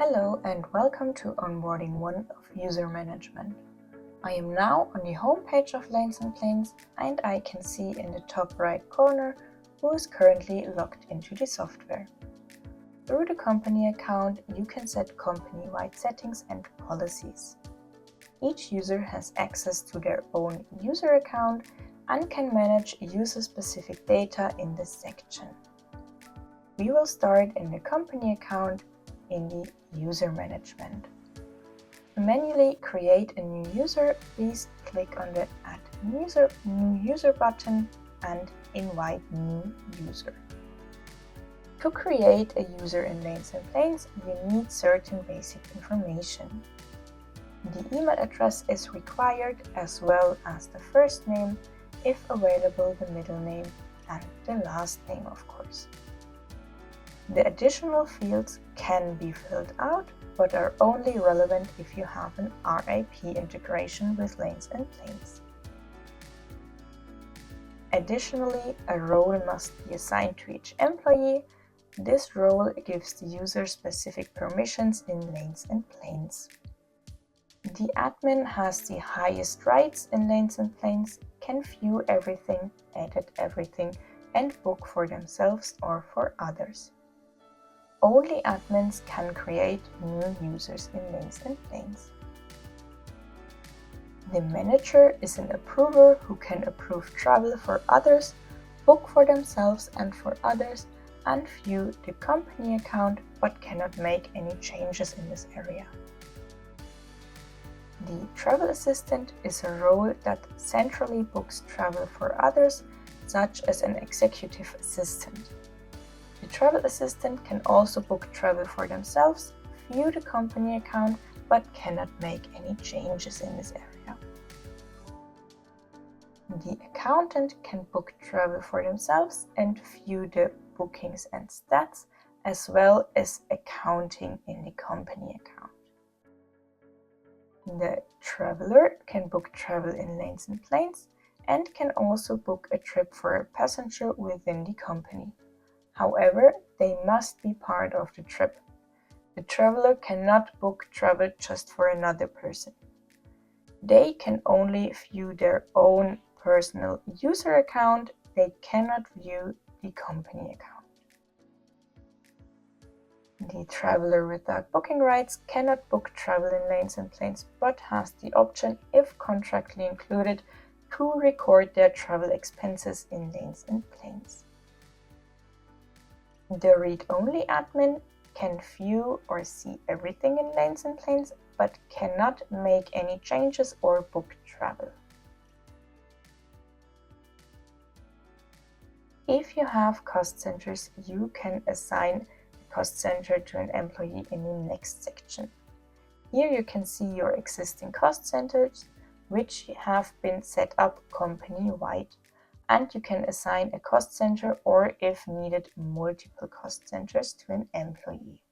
Hello and welcome to Onboarding 1 of User Management. I am now on the home page of Lanes & Planes and I can see in the top right corner who is currently logged into the software. Through the company account, you can set company-wide settings and policies. Each user has access to their own user account and can manage user-specific data in this section. We will start in the company account in the user management. To manually create a new user, please click on the Add New User button and invite new user. To create a user in Lanes & Planes, you need certain basic information. The email address is required as well as the first name, if available the middle name and the last name of course. The additional fields can be filled out, but are only relevant if you have an RAP integration with Lanes & Planes. Additionally, a role must be assigned to each employee. This role gives the user specific permissions in Lanes & Planes. The admin has the highest rights in Lanes & Planes, can view everything, edit everything, and book for themselves or for others. Only admins can create new users in Lanes & Planes. The manager is an approver who can approve travel for others, book for themselves and for others, and view the company account but cannot make any changes in this area. The travel assistant is a role that centrally books travel for others, such as an executive assistant. The travel assistant can also book travel for themselves, view the company account, but cannot make any changes in this area. The accountant can book travel for themselves and view the bookings and stats, as well as accounting in the company account. The traveler can book travel in Lanes & Planes and can also book a trip for a passenger within the company. However, they must be part of the trip. The traveler cannot book travel just for another person. They can only view their own personal user account. They cannot view the company account. The traveler without booking rights cannot book travel in Lanes & Planes, but has the option, if contractually included, to record their travel expenses in Lanes & Planes. The read-only admin can view or see everything in Lanes & Planes, but cannot make any changes or book travel. If you have cost centers, you can assign a cost center to an employee in the next section. Here you can see your existing cost centers, which have been set up company-wide. And you can assign a cost center or, if needed, multiple cost centers to an employee.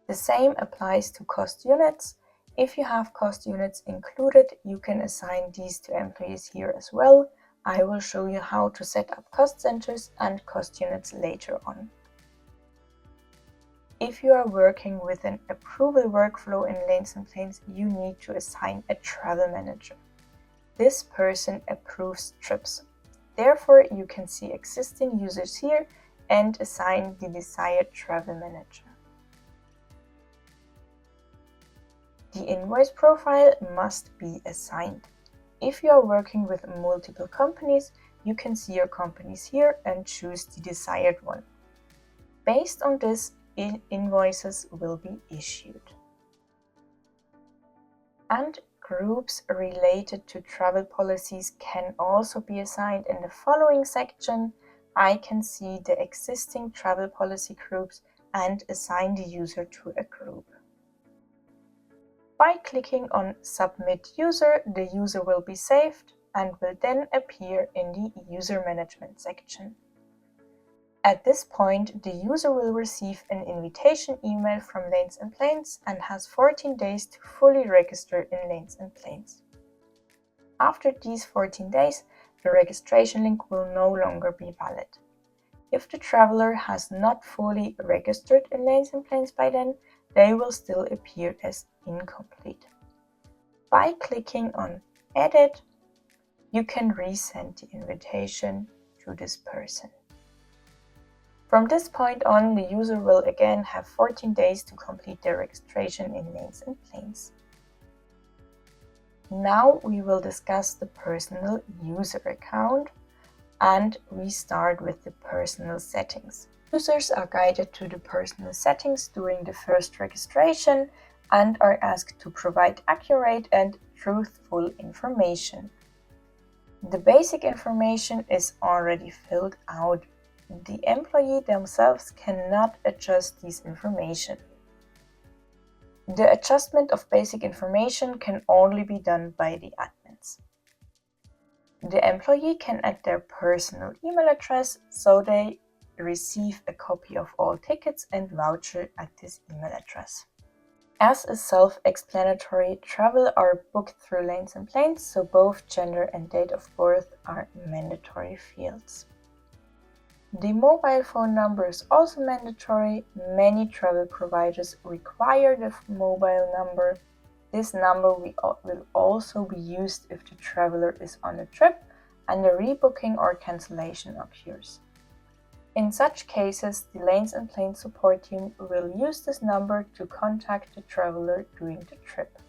The same applies to cost units. If you have cost units included, you can assign these to employees here as well. I will show you how to set up cost centers and cost units later on. If you are working with an approval workflow in Lanes & Planes, you need to assign a travel manager. This person approves trips. Therefore, you can see existing users here and assign the desired travel manager. The invoice profile must be assigned. If you are working with multiple companies, you can see your companies here and choose the desired one. Based on this, invoices will be issued. And groups related to travel policies can also be assigned in the following section. I can see the existing travel policy groups and assign the user to a group. By clicking on Submit User, the user will be saved and will then appear in the User Management section. At this point, the user will receive an invitation email from Lanes & Planes and has 14 days to fully register in Lanes & Planes. After these 14 days, the registration link will no longer be valid. If the traveler has not fully registered in Lanes and Planes by then, they will still appear as incomplete. By clicking on Edit, you can resend the invitation to this person. From this point on, the user will again have 14 days to complete their registration in Lanes and Planes. Now we will discuss the personal user account, and we start with the personal settings. Users are guided to the personal settings during the first registration and are asked to provide accurate and truthful information. The basic information is already filled out. The employee themselves cannot adjust this information. The adjustment of basic information can only be done by the admins. The employee can add their personal email address so they receive a copy of all tickets and voucher at this email address. As is self-explanatory, travel are booked through Lanes and Planes, so both gender and date of birth are mandatory fields. The mobile phone number is also mandatory. Many travel providers require the mobile number. This number will also be used if the traveler is on a trip and a rebooking or cancellation occurs. In such cases, the Lanes and Planes support team will use this number to contact the traveler during the trip.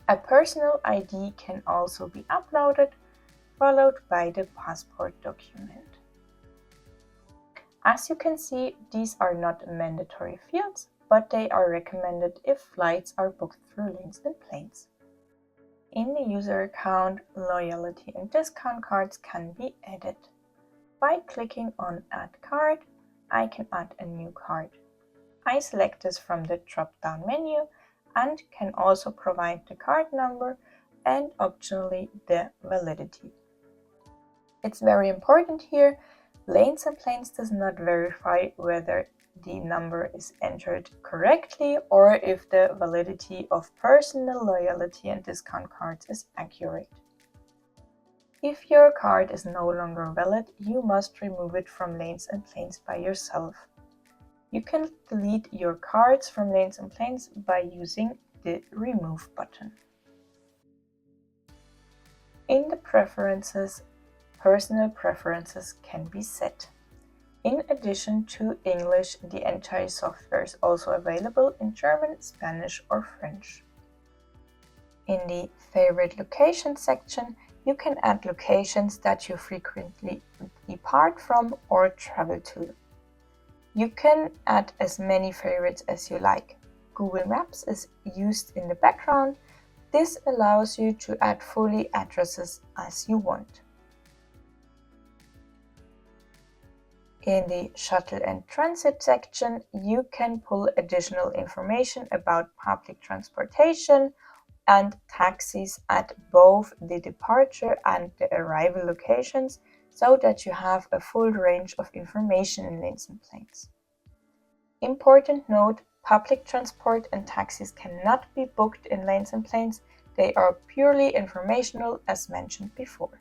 A personal ID can also be uploaded, followed by the passport document. As you can see, these are not mandatory fields, but they are recommended if flights are booked through Lanes and Planes. In the user account, loyalty and discount cards can be added. By clicking on Add Card, I can add a new card. I select this from the drop-down menu and can also provide the card number and optionally the validity. It's very important here, Lanes and Planes does not verify whether the number is entered correctly or if the validity of personal loyalty and discount cards is accurate. If your card is no longer valid, you must remove it from Lanes and Planes by yourself. You can delete your cards from Lanes and Planes by using the Remove button. In the preferences, personal preferences can be set. In addition to English, the entire software is also available in German, Spanish, or French. In the Favorite Locations section, you can add locations that you frequently depart from or travel to. You can add as many favorites as you like. Google Maps is used in the background. This allows you to add fully addresses as you want. In the Shuttle and Transit section, you can pull additional information about public transportation and taxis at both the departure and the arrival locations so that you have a full range of information in Lanes and Planes. Important note, public transport and taxis cannot be booked in Lanes and Planes. They are purely informational as mentioned before.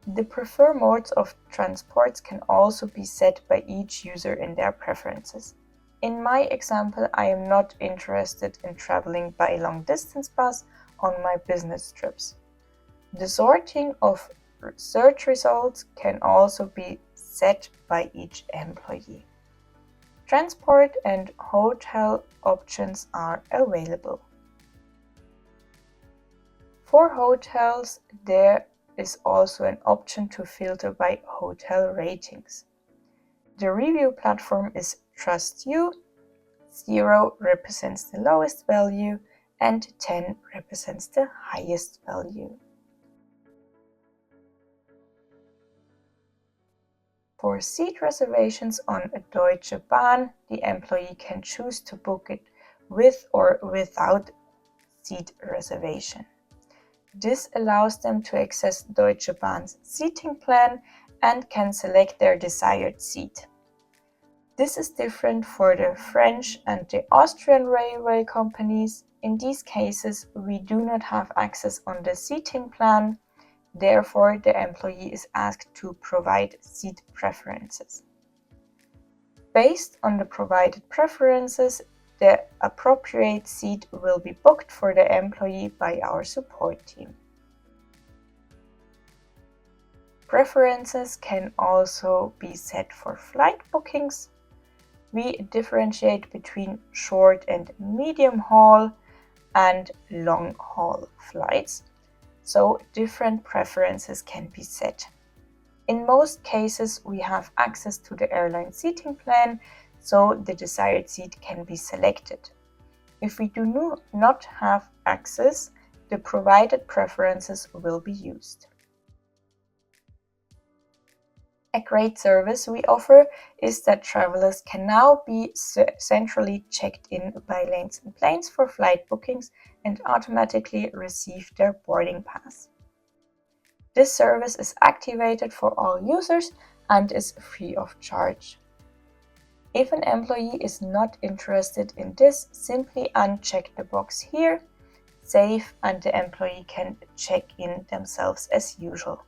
The preferred modes of transports can also be set by each user in their preferences. In my example, I am not interested in traveling by long-distance bus on my business trips. The sorting of search results can also be set by each employee. Transport and hotel options are available. For hotels, there is also an option to filter by hotel ratings. The review platform is TrustYou. 0 represents the lowest value and 10 represents the highest value. For seat reservations on a Deutsche Bahn, the employee can choose to book it with or without seat reservation. This allows them to access Deutsche Bahn's seating plan and can select their desired seat. This is different for the French and the Austrian railway companies. In these cases, we do not have access on the seating plan. Therefore, the employee is asked to provide seat preferences. Based on the provided preferences, the appropriate seat will be booked for the employee by our support team. Preferences can also be set for flight bookings. We differentiate between short and medium haul and long haul flights, so different preferences can be set. In most cases, we have access to the airline seating plan, so the desired seat can be selected. If we do not have access, the provided preferences will be used. A great service we offer is that travelers can now be centrally checked in by Lanes and Planes for flight bookings and automatically receive their boarding pass. This service is activated for all users and is free of charge. If an employee is not interested in this, simply uncheck the box here, save, and the employee can check in themselves as usual.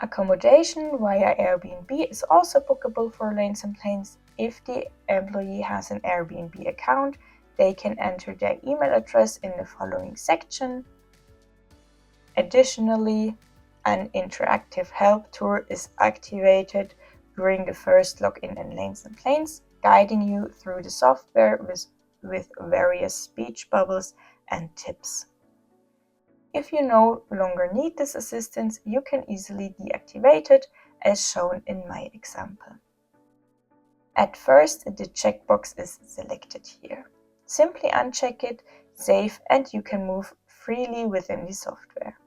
Accommodation via Airbnb is also bookable for Lanes and Planes. If the employee has an Airbnb account, they can enter their email address in the following section. Additionally, an interactive help tour is activated during the first login in Lanes and Planes, guiding you through the software with various speech bubbles and tips. If you no longer need this assistance, you can easily deactivate it, as shown in my example. At first, the checkbox is selected here. Simply uncheck it, save, and you can move freely within the software.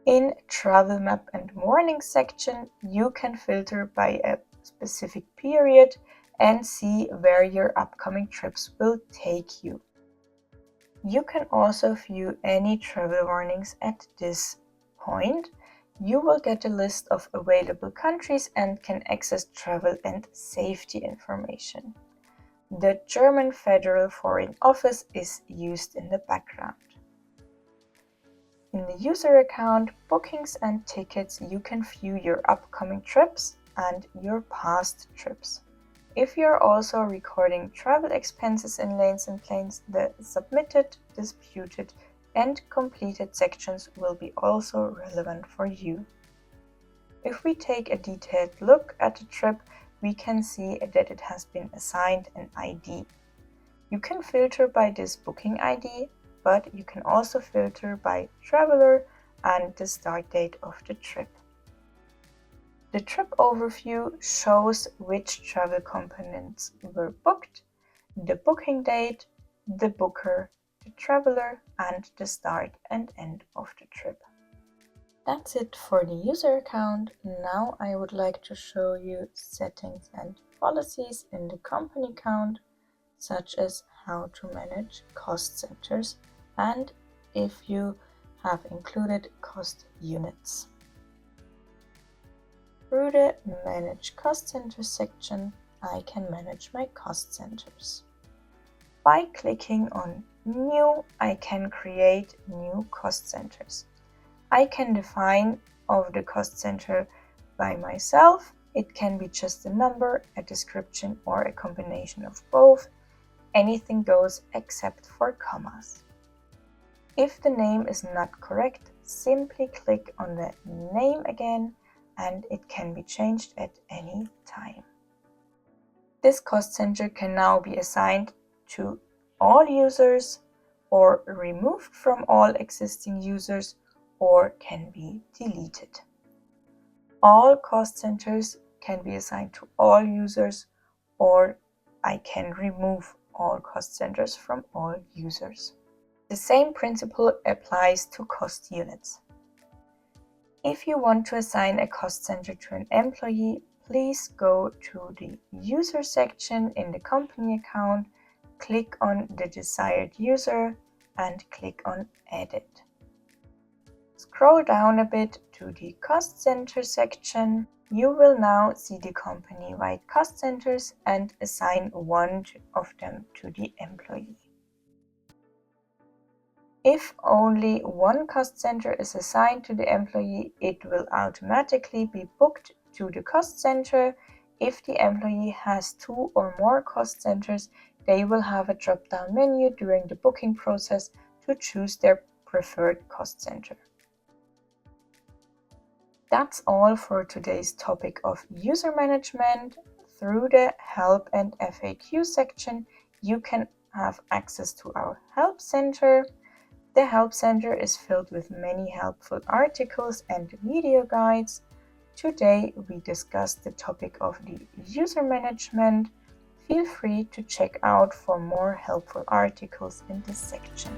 In Travel Map and Morning section, you can filter by a specific period and see where your upcoming trips will take you. You can also view any travel warnings at this point. You will get a list of available countries and can access travel and safety information. The German Federal Foreign Office is used in the background. In the user account, bookings and tickets, you can view your upcoming trips and your past trips. If you're also recording travel expenses in Lanes and Planes, the submitted, disputed, and completed sections will be also relevant for you. If we take a detailed look at a trip, we can see that it has been assigned an ID. You can filter by this booking ID, but you can also filter by traveler and the start date of the trip. The trip overview shows which travel components were booked, the booking date, the booker, the traveler, and the start and end of the trip. That's it for the user account. Now I would like to show you settings and policies in the company account, such as how to manage cost centers and if you have included cost units. Through the Manage Cost Center section, I can manage my cost centers. By clicking on New, I can create new cost centers. I can define of the cost center by myself. It can be just a number, a description, or a combination of both. Anything goes except for commas. If the name is not correct, simply click on the name again, and it can be changed at any time. This cost center can now be assigned to all users or removed from all existing users or can be deleted. All cost centers can be assigned to all users, or I can remove all cost centers from all users. The same principle applies to cost units. If you want to assign a cost center to an employee, please go to the User section in the company account, click on the desired user, and click on Edit. Scroll down a bit to the Cost Center section. You will now see the company-wide cost centers and assign one of them to the employee. If only one cost center is assigned to the employee, it will automatically be booked to the cost center. If the employee has 2 or more cost centers, they will have a drop-down menu during the booking process to choose their preferred cost center. That's all for today's topic of user management. Through the Help and FAQ section, you can have access to our Help Center. The Help Center is filled with many helpful articles and video guides. Today we discussed the topic of the user management. Feel free to check out for more helpful articles in this section.